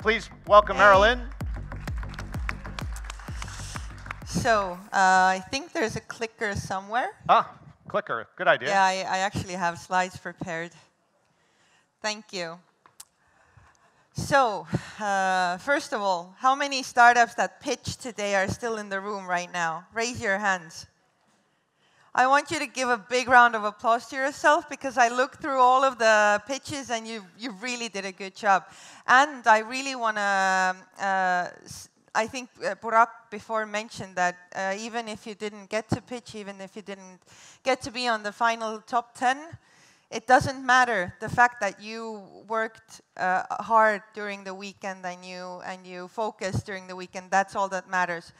Please welcome Marilyn. So, I think there's a clicker somewhere. Ah, clicker. Good idea. Yeah, I actually have slides prepared. Thank you. So, first of all, how many startups that pitched today are still in the room right now? Raise your hands. I want you to give a big round of applause to yourself because I looked through all of the pitches and you really did a good job. And I really want to, I think Burak before mentioned that even if you didn't get to pitch, even if you didn't get to be on the final top 10, it doesn't matter. The fact that you worked hard during the weekend and you focused during the weekend, that's all that matters.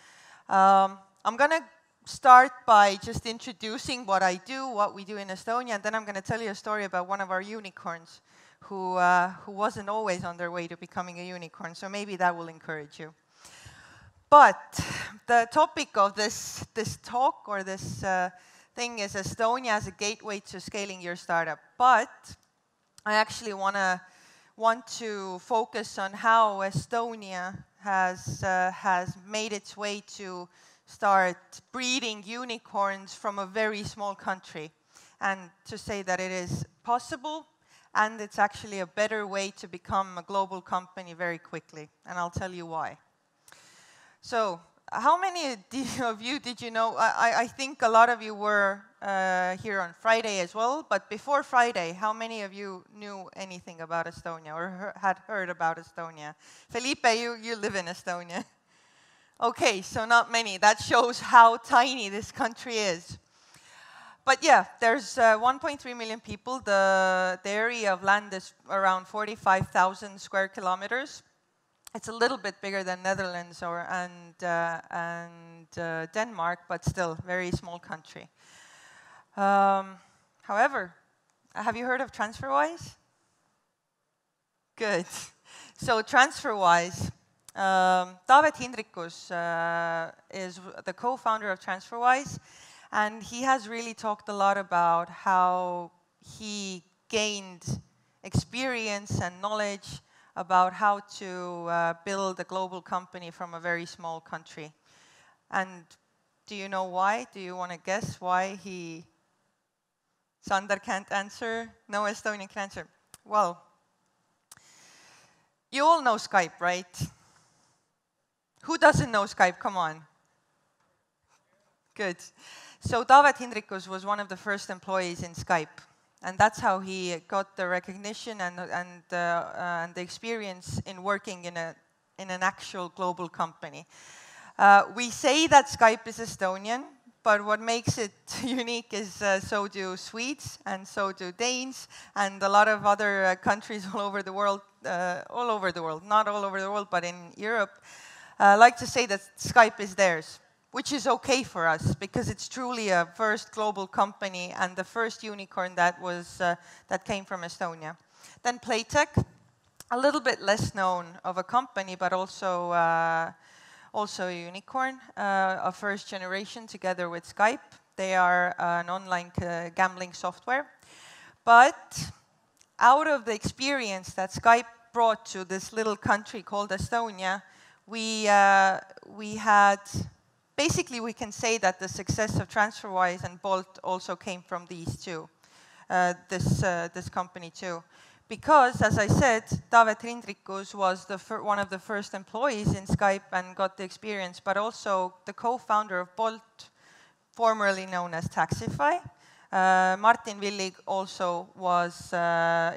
I'm going to start by just introducing what I do, what we do in Estonia, and then I'm going to tell you a story about one of our unicorns who wasn't always on their way to becoming a unicorn, so maybe that will encourage you. But the topic of this talk or this thing is Estonia as a gateway to scaling your startup. But I actually want to focus on how Estonia has made its way to start breeding unicorns from a very small country, and to say that it is possible and it's actually a better way to become a global company very quickly, and I'll tell you why. So, how many of you did you know? I think a lot of you were here on Friday as well, but before Friday, how many of you knew anything about Estonia or had heard about Estonia? Felipe, you live in Estonia. Okay, so not many. That shows how tiny this country is. But yeah, there's 1.3 million people. The area of land is around 45,000 square kilometers. It's a little bit bigger than Netherlands and Denmark, but still very small country. However, have you heard of TransferWise? Good. So TransferWise. Taavet Hindrikus is the co-founder of TransferWise, and he has really talked a lot about how he gained experience and knowledge about how to build a global company from a very small country. And do you know why? Do you want to guess why he... Sander can't answer? No Estonian can answer. Well, you all know Skype, right? Who doesn't know Skype? Come on. Good. So Taavet Hindrikus was one of the first employees in Skype. And that's how he got the recognition and the experience in working in an actual global company. We say that Skype is Estonian, but what makes it unique is so do Swedes and so do Danes and a lot of other countries all over the world, not all over the world, but in Europe. Like to say that Skype is theirs, which is okay for us because it's truly a first global company and the first unicorn that came from Estonia. Then Playtech, a little bit less known of a company, but also a unicorn, a first generation together with Skype. They are an online gambling software. But out of the experience that Skype brought to this little country called Estonia, we had, basically we can say that the success of TransferWise and Bolt also came from these two, this company too. Because, as I said, Taavet Hindrikus was one of the first employees in Skype and got the experience, but also the co-founder of Bolt, formerly known as Taxify. Martin Villig also was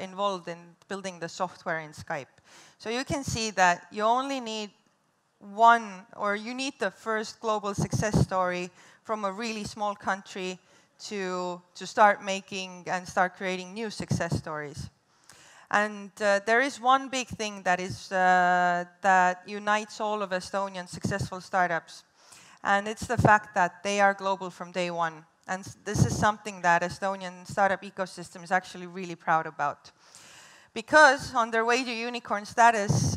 involved in building the software in Skype. So you can see that you only need you need the first global success story from a really small country to start making and start creating new success stories. And there is one big thing that unites all of Estonian successful startups, and it's the fact that they are global from day one. And this is something that Estonian startup ecosystem is actually really proud about. Because on their way to unicorn status,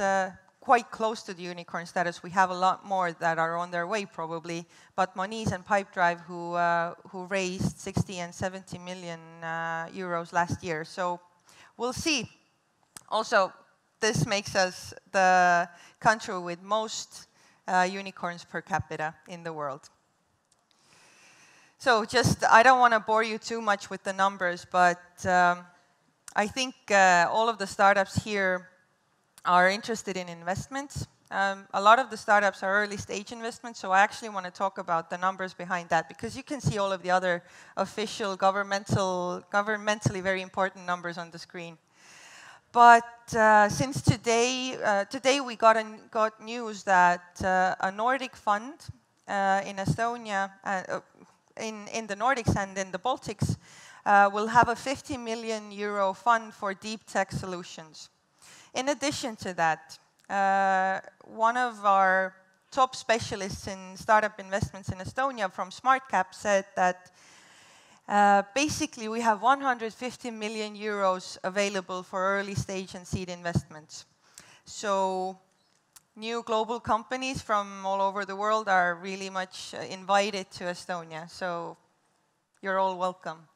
quite close to the unicorn status. We have a lot more that are on their way probably, but Monese and Pipedrive who raised 60 and 70 million euros last year. So we'll see. Also, this makes us the country with most unicorns per capita in the world. So I don't want to bore you too much with the numbers, but I think all of the startups here are interested in investments. A lot of the startups are early stage investments, so I actually want to talk about the numbers behind that, because you can see all of the other official governmentally very important numbers on the screen. But since today we got news that a Nordic fund in Estonia, in the Nordics and in the Baltics, will have a 50 million euro fund for deep tech solutions. In addition to that, one of our top specialists in startup investments in Estonia from SmartCap said that basically we have 150 million euros available for early stage and seed investments. So new global companies from all over the world are really much invited to Estonia. So you're all welcome.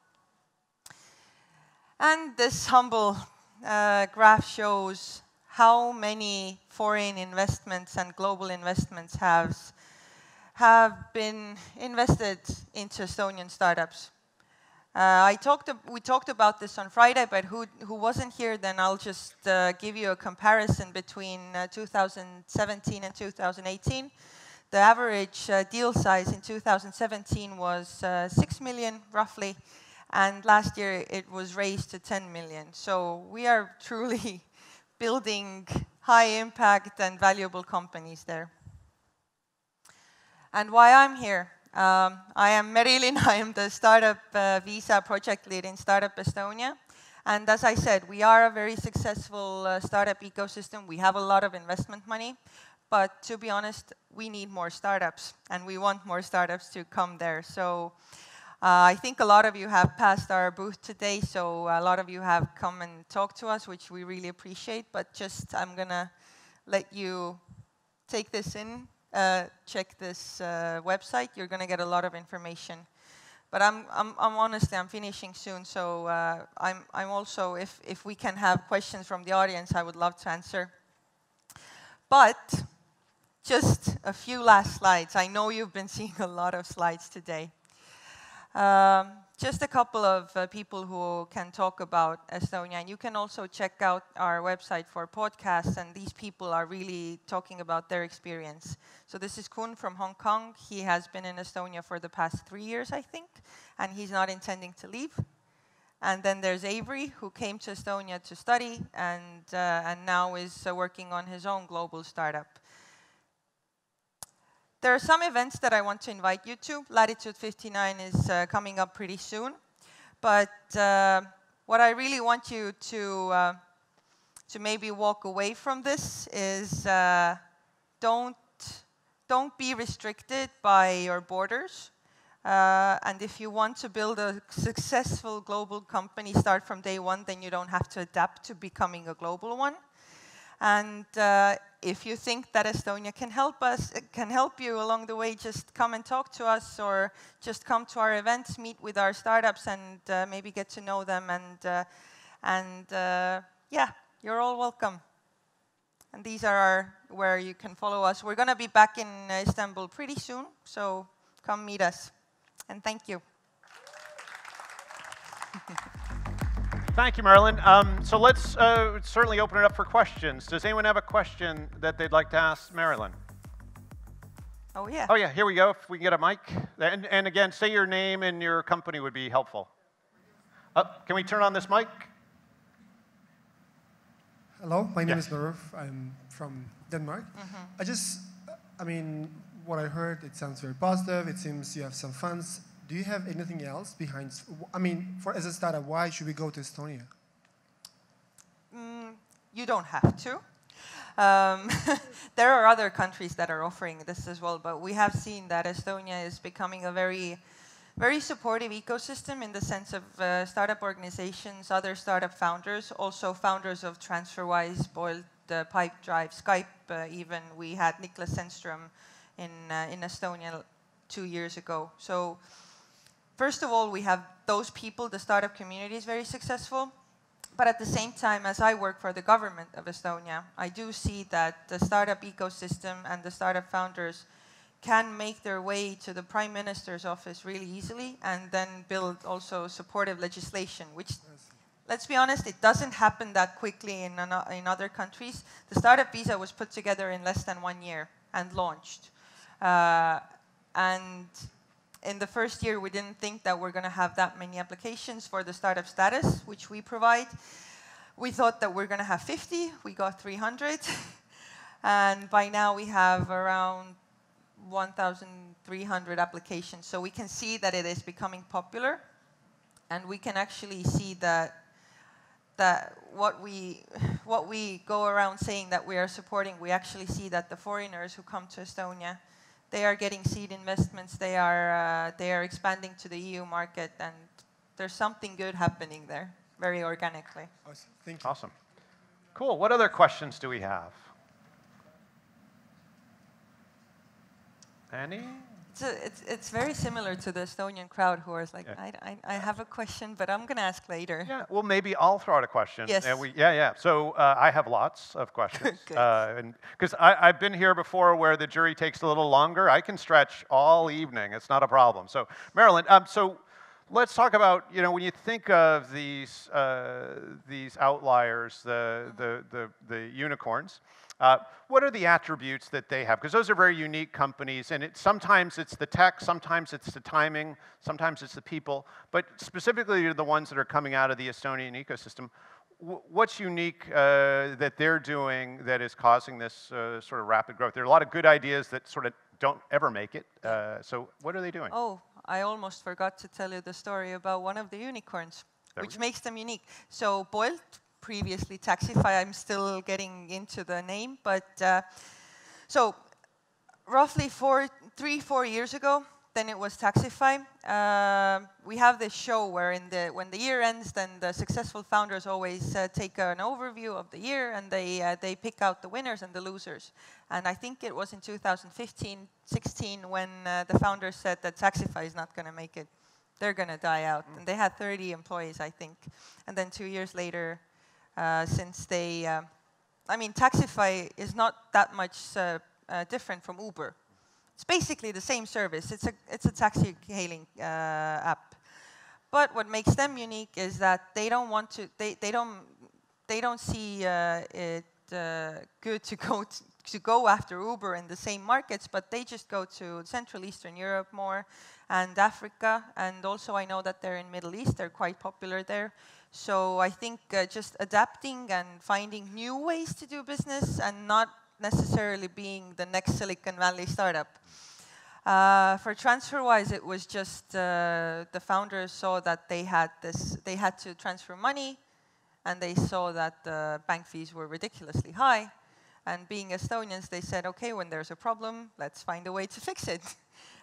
And this humble graph shows how many foreign investments and global investments have been invested into Estonian startups. We talked about this on Friday, but who wasn't here, then I'll just give you a comparison between 2017 and 2018. The average deal size in 2017 was 6 million, roughly, and last year it was raised to 10 million. So we are truly building high impact and valuable companies there. And why I'm here. I am Merilin, I am the Startup Visa project lead in Startup Estonia. And as I said, we are a very successful startup ecosystem. We have a lot of investment money. But to be honest, we need more startups. And we want more startups to come there. So I think a lot of you have passed our booth today. So a lot of you have come and talked to us, which we really appreciate. But just I'm going to let you take this in. Check this website. You're going to get a lot of information. But I'm honestly, I'm finishing soon. So I'm also, if we can have questions from the audience, I would love to answer. But just a few last slides. I know you've been seeing a lot of slides today. Just a couple of people who can talk about Estonia. And you can also check out our website for podcasts. And these people are really talking about their experience. So this is Kun from Hong Kong. He has been in Estonia for the past 3 years, I think. And he's not intending to leave. And then there's Avery, who came to Estonia to study and now is working on his own global startup. There are some events that I want to invite you to. Latitude 59 is coming up pretty soon. But what I really want you to maybe walk away from this is don't be restricted by your borders. And if you want to build a successful global company, start from day one, then you don't have to adapt to becoming a global one. And if you think that Estonia can help you along the way, just come and talk to us, or just come to our events, meet with our startups, and maybe get to know them. And yeah, you're all welcome. And these are where you can follow us. We're going to be back in Istanbul pretty soon, so come meet us. And thank you. Thank you, Merilin. So let's certainly open it up for questions. Does anyone have a question that they'd like to ask Merilin? Oh, yeah. Oh, yeah, here we go. If we can get a mic. And again, say your name and your company would be helpful. Can we turn on this mic? Hello, my name is Maruf. I'm from Denmark. I mean, what I heard, it sounds very positive. It seems you have some funds. Do you have anything else behind? I mean, as a startup, why should we go to Estonia? You don't have to. There are other countries that are offering this as well, but we have seen that Estonia is becoming a very, very supportive ecosystem in the sense of startup organizations, other startup founders, also founders of TransferWise, Bolt, Pipedrive, Skype. Even we had Niklas Sennström in Estonia 2 years ago. So first of all, we have those people. The startup community is very successful. But at the same time, as I work for the government of Estonia, I do see that the startup ecosystem and the startup founders can make their way to the Prime Minister's office really easily and then build also supportive legislation, which, let's be honest, it doesn't happen that quickly in other countries. The startup visa was put together in less than 1 year and launched. And in the first year, we didn't think that we're going to have that many applications for the startup status, which we provide. We thought that we're going to have 50. We got 300. And by now, we have around 1,300 applications. So we can see that it is becoming popular. And we can actually see that what we go around saying that we are supporting, we actually see that the foreigners who come to Estonia, they are getting seed investments, they are expanding to the EU market, and there's something good happening there, very organically. Awesome. Thank you. Awesome. Cool. What other questions do we have? Any? It's very similar to the Estonian crowd who is like, yeah. I have a question, but I'm going to ask later. Yeah, well, maybe I'll throw out a question. Yes. Yeah. So I have lots of questions. Because I've been here before where the jury takes a little longer. I can stretch all evening. It's not a problem. So, Marilyn, so let's talk about, when you think of these outliers, the unicorns, what are the attributes that they have? Because those are very unique companies, and sometimes it's the tech, sometimes it's the timing, sometimes it's the people, but specifically the ones that are coming out of the Estonian ecosystem, what's unique that they're doing that is causing this sort of rapid growth? There are a lot of good ideas that sort of don't ever make it, so what are they doing? Oh, I almost forgot to tell you the story about one of the unicorns, which makes them unique. So Bolt, previously Taxify, I'm still getting into the name, but so roughly 3-4 years ago, then it was Taxify. We have this show where when the year ends, then the successful founders always take an overview of the year, and they pick out the winners and the losers. And I think it was in 2015-16 when the founders said that Taxify is not going to make it. They're going to die out. And they had 30 employees, I think. And then 2 years later, since they, Taxify is not that much different from Uber. It's basically the same service. It's a taxi hailing app. But what makes them unique is that they don't want to. They don't see it good to go after Uber in the same markets, but they just go to Central Eastern Europe more and Africa, and also I know that they're in Middle East. They're quite popular there. So I think just adapting and finding new ways to do business and not necessarily being the next Silicon Valley startup. For TransferWise, it was just the founders saw that they had to transfer money, and they saw that the bank fees were ridiculously high. And being Estonians, they said, okay, when there's a problem, let's find a way to fix it.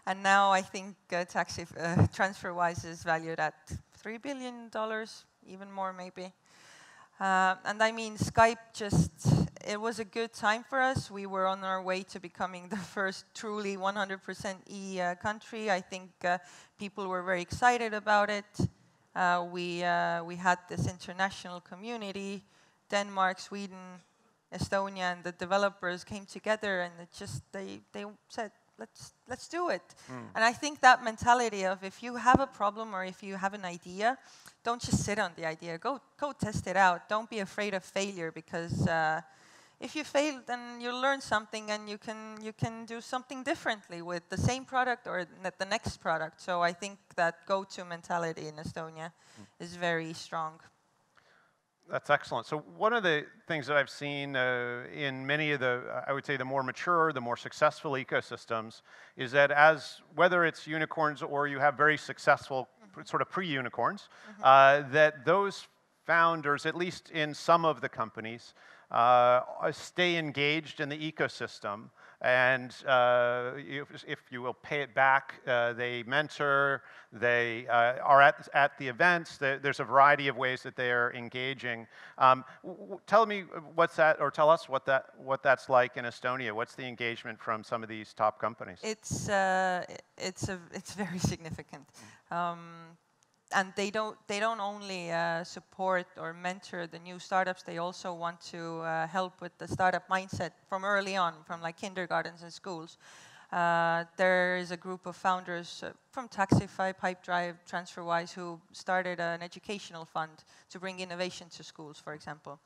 And now I think TransferWise is valued at $3 billion, even more maybe. And I mean, Skype it was a good time for us. We were on our way to becoming the first truly 100% E country. I think people were very excited about it. We had this international community, Denmark, Sweden, Estonia, and the developers came together, and they said, let's do it. And I think that mentality of if you have a problem or if you have an idea, don't just sit on the idea. Go test it out. Don't be afraid of failure, because if you fail, then you'll learn something, and you can do something differently with the same product or the next product. So I think that go-to mentality in Estonia is very strong. That's excellent. So one of the things that I've seen in many of I would say the more mature, the more successful ecosystems, is that whether it's unicorns or you have very successful sort of pre-unicorns, that those founders, at least in some of the companies, stay engaged in the ecosystem, and if you will pay it back, they mentor, they are at the events. There's a variety of ways that they are engaging. Tell me tell us what that's like in Estonia. What's the engagement from some of these top companies? It's very significant. and they don't only support or mentor the new startups. They also want to help with the startup mindset from early on, from like kindergartens and schools. There is a group of founders from Taxify, Pipedrive, TransferWise who started an educational fund to bring innovation to schools, for example.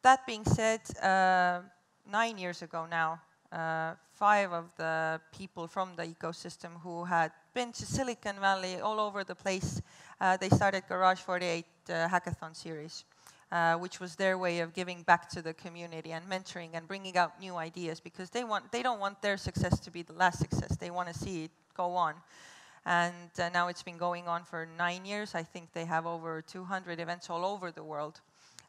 That being said, 9 years ago now, 5 of the people from the ecosystem who had been to Silicon Valley all over the place, they started Garage 48 hackathon series, which was their way of giving back to the community and mentoring and bringing out new ideas, because they don't want their success to be the last success. They want to see it go on. And now it's been going on for 9 years. I think they have over 200 events all over the world.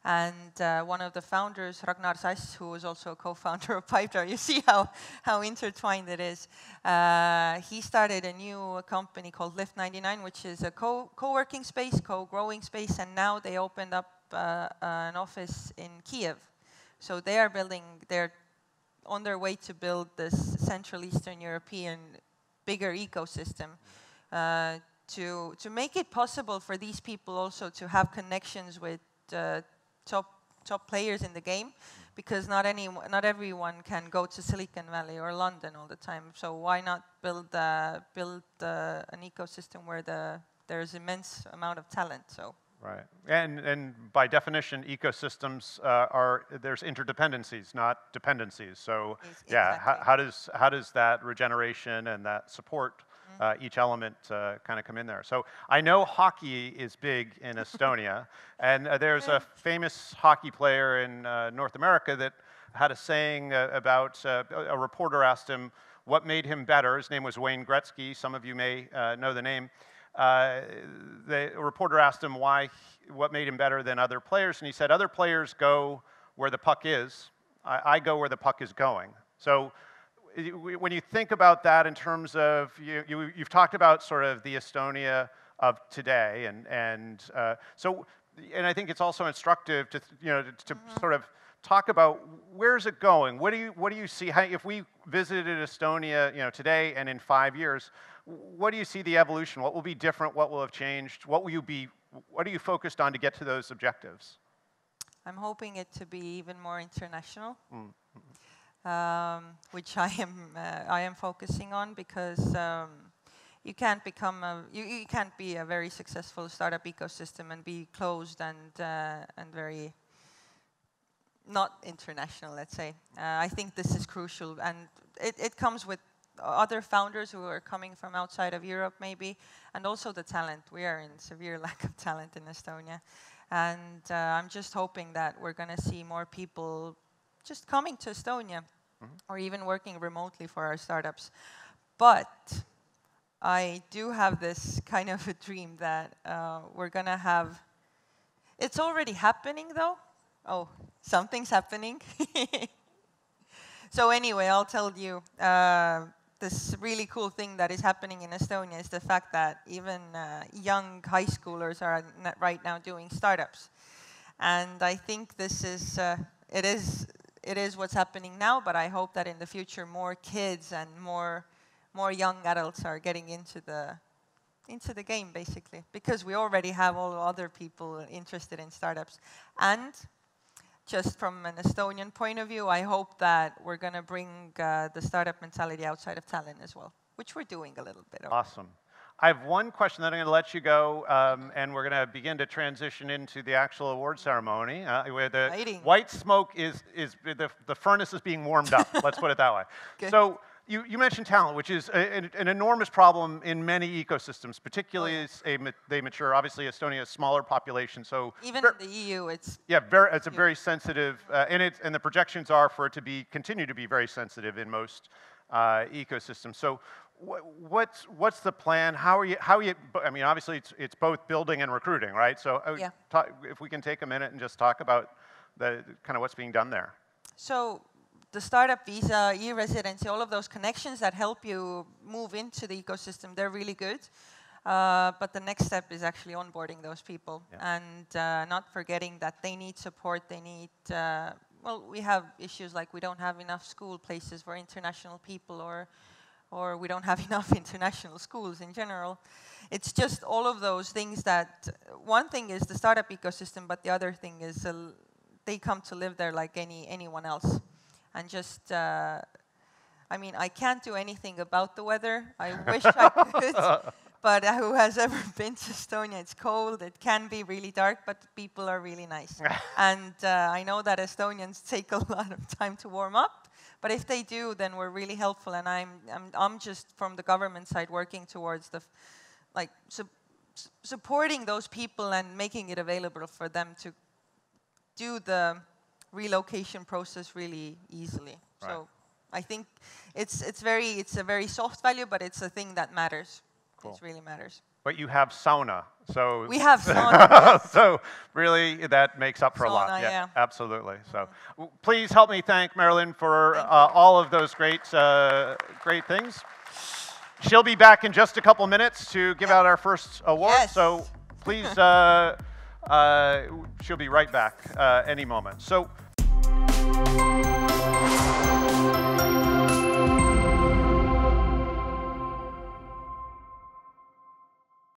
And one of the founders, Ragnar Sass, who was also a co-founder of Pipedrive, you see how intertwined it is. He started a new company called Lift 99, which is a co-working space, co-growing space, and now they opened up an office in Kiev. So they're on their way to build this Central Eastern European bigger ecosystem to make it possible for these people also to have connections with top players in the game, because not everyone can go to Silicon Valley or London all the time. So why not build an ecosystem where there's immense amount of talent? So. Right, and by definition, ecosystems there's interdependencies, not dependencies. So yeah, exactly. how does that regeneration and that support each element kind of come in there? So I know hockey is big in Estonia, and there's a famous hockey player in North America that had a saying about a reporter asked him what made him better. His name was Wayne Gretzky. Some of you may know the name. The reporter asked him what made him better than other players, and he said, other players go where the puck is. I go where the puck is going. So when you think about that in terms of, you've talked about sort of the Estonia of today, and I think it's also instructive to sort of talk about where's it going. What do you see? If we visited Estonia, today and in 5 years, what do you see the evolution? What will be different? What will have changed? What are you focused on to get to those objectives? I'm hoping it to be even more international, which I am focusing on, because you can't you can't be a very successful startup ecosystem and be closed and very not international, let's say. I think this is crucial, and it comes with other founders who are coming from outside of Europe maybe, and also the talent. We are in severe lack of talent in Estonia, and I'm just hoping that we're going to see more people just coming to Estonia, or even working remotely for our startups. But I do have this kind of a dream that we're going to have, it's already happening though. Oh, something's happening. So anyway, I'll tell you, this really cool thing that is happening in Estonia is the fact that even young high schoolers are right now doing startups. And I think this is, it is what's happening now, but I hope that in the future more kids and more young adults are getting into the game, basically, because we already have all other people interested in startups. And just from an Estonian point of view, I hope that we're going to bring the startup mentality outside of Tallinn as well, which we're doing a little bit of. Awesome. I have one question, then I'm going to let you go, and we're going to begin to transition into the actual award ceremony. Where the white smoke the furnace is being warmed up. Let's put it that way. Good. So you mentioned talent, which is an enormous problem in many ecosystems, particularly as they mature. Obviously, Estonia is a smaller population, so even in the EU, it's it's a very sensitive, and the projections are for it to continue to be very sensitive in most ecosystems. So, what's the plan? How are you? I mean, obviously, it's both building and recruiting, right? So, if we can take a minute and just talk about the kind of what's being done there. So, the startup visa, e-residency, all of those connections that help you move into the ecosystem, they're really good. But the next step is actually onboarding those people, and not forgetting that they need support. They need, well, we have issues like we don't have enough school places for international people, or we don't have enough international schools in general. It's just all of those things that, one thing is the startup ecosystem, but the other thing is they come to live there like anyone else. And just, I mean, I can't do anything about the weather. I wish I could, but who has ever been to Estonia? It's cold, it can be really dark, but people are really nice. And I know that Estonians take a lot of time to warm up, but if they do, then we're really helpful. And I'm just from the government side working towards the supporting those people and making it available for them to do the relocation process really easily. Right. So I think it's a very soft value, but it's a thing that matters. Cool. It really matters. But you have sauna, so We have sauna. so really that makes up for a lot. Sauna, yeah. Absolutely. So please help me thank Marilyn for all of those great things. She'll be back in just a couple minutes to give out our first award. Yes. So please, she'll be right back any moment. So